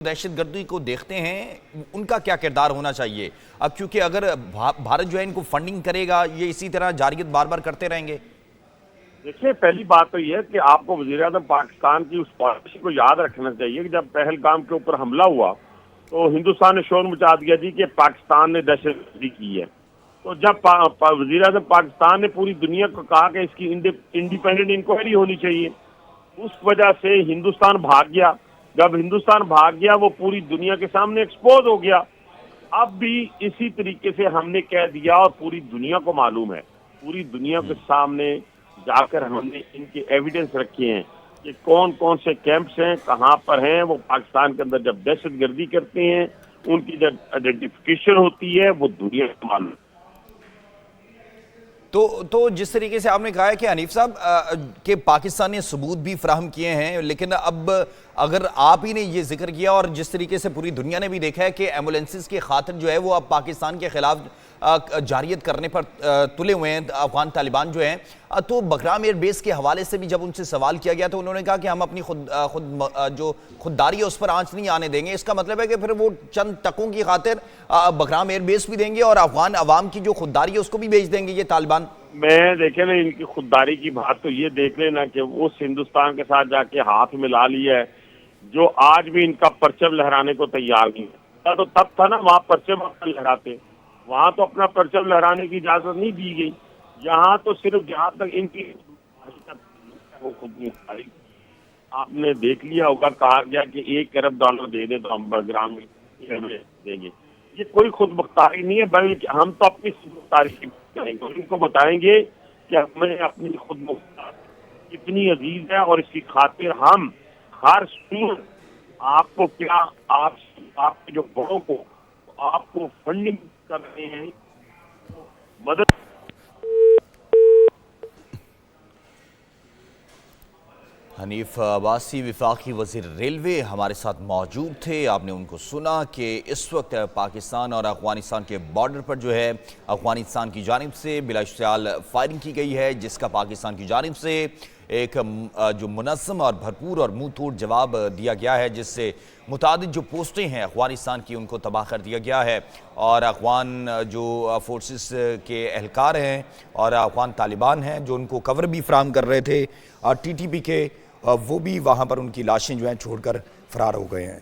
دہشت گردی کو دیکھتے ہیں ان کا کیا کردار ہونا چاہیے اب، کیونکہ اگر بھارت جو ہے ان کو فنڈنگ کرے گا، یہ اسی طرح جاریت بار بار کرتے رہیں گے؟ دیکھیے، پہلی بات تو یہ ہے کہ آپ کو وزیر اعظم پاکستان کی اس پالیسی کو یاد رکھنا چاہیے کہ جب پہلگام کے اوپر حملہ ہوا تو ہندوستان نے شور مچا دیا جی کہ پاکستان نے دہشت گردی کی ہے۔ تو جب وزیر اعظم پاکستان نے پوری دنیا کو کہا کہ اس کی انڈیپینڈنٹ انکوائری ہونی چاہیے، اس وجہ سے ہندوستان بھاگ گیا۔ جب ہندوستان بھاگ گیا وہ پوری دنیا کے سامنے ایکسپوز ہو گیا۔ اب بھی اسی طریقے سے ہم نے کہہ دیا اور پوری دنیا کو معلوم ہے، پوری دنیا کے سامنے جا کر ہم نے ان کے ایویڈنس رکھے ہیں کہ کون کون سے کیمپس ہیں، کہاں پر ہیں۔ وہ پاکستان کے اندر جب دہشت گردی کرتے ہیں، ان کی جب آئیڈینٹیفیکیشن ہوتی ہے، وہ دنیا کو معلوم ہے۔ تو جس طریقے سے آپ نے کہا ہے کہ حنیف صاحب کہ پاکستان نے ثبوت بھی فراہم کیے ہیں، لیکن اب اگر آپ ہی نے یہ ذکر کیا اور جس طریقے سے پوری دنیا نے بھی دیکھا ہے کہ ایمبولینسز کی خاطر جو ہے وہ اب پاکستان کے خلاف جاریت کرنے پر تلے ہوئے ہیں افغان طالبان جو ہیں، تو بگرام ایئر بیس کے حوالے سے بھی جب ان سے سوال کیا گیا تو انہوں نے کہا کہ ہم اپنی خودداری ہے اس پر آنچ نہیں آنے دیں گے۔ اس کا مطلب ہے کہ پھر وہ چند ٹکوں کی خاطر بگرام ایئر بیس بھی دیں گے اور افغان عوام کی جو خودداری ہے اس کو بھی بیچ دیں گے یہ طالبان؟ میں دیکھیں نا، ان کی خودداری کی بات تو یہ دیکھ لینا کہ اس ہندوستان کے ساتھ جا کے ہاتھ ملا لیا ہے جو آج بھی ان کا پرچم لہرانے کو تیار نہیں ہے۔ تو تب تھا نا وہاں پرچم اپنا لہراتے، وہاں تو اپنا پرچم لہرانے کی اجازت نہیں دی گئی۔ یہاں تو صرف جہاں تک ان کی وہ خود مختاری، آپ نے دیکھ لیا ہوگا، کہا گیا کہ $1 ارب دے دیں تو ہم بگرام دیں گے۔ یہ کوئی خود مختاری نہیں ہے، بلکہ ہم تو اپنی خود مختاری کی کریں گے، ان کو بتائیں گے کہ ہمیں اپنی خود مختاری کتنی عزیز ہے اور اس کی خاطر ہم ہر صورت آپ کو کیا، آپ کے جو بڑوں کو آپ کو فنڈنگ کر رہے ہیں، مدد۔ حنیف عباسی وفاقی وزیر ریلوے ہمارے ساتھ موجود تھے۔ آپ نے ان کو سنا کہ اس وقت پاکستان اور افغانستان کے بارڈر پر جو ہے افغانستان کی جانب سے بلا اشتعال فائرنگ کی گئی ہے، جس کا پاکستان کی جانب سے ایک جو منظم اور بھرپور اور منہ توڑ جواب دیا گیا ہے، جس سے متعدد جو پوسٹیں ہیں افغانستان کی ان کو تباہ کر دیا گیا ہے، اور افغان جو فورسز کے اہلکار ہیں اور افغان طالبان ہیں جو ان کو کور بھی فراہم کر رہے تھے ٹی ٹی پی کے، وہ بھی وہاں پر ان کی لاشیں جو ہیں چھوڑ کر فرار ہو گئے ہیں۔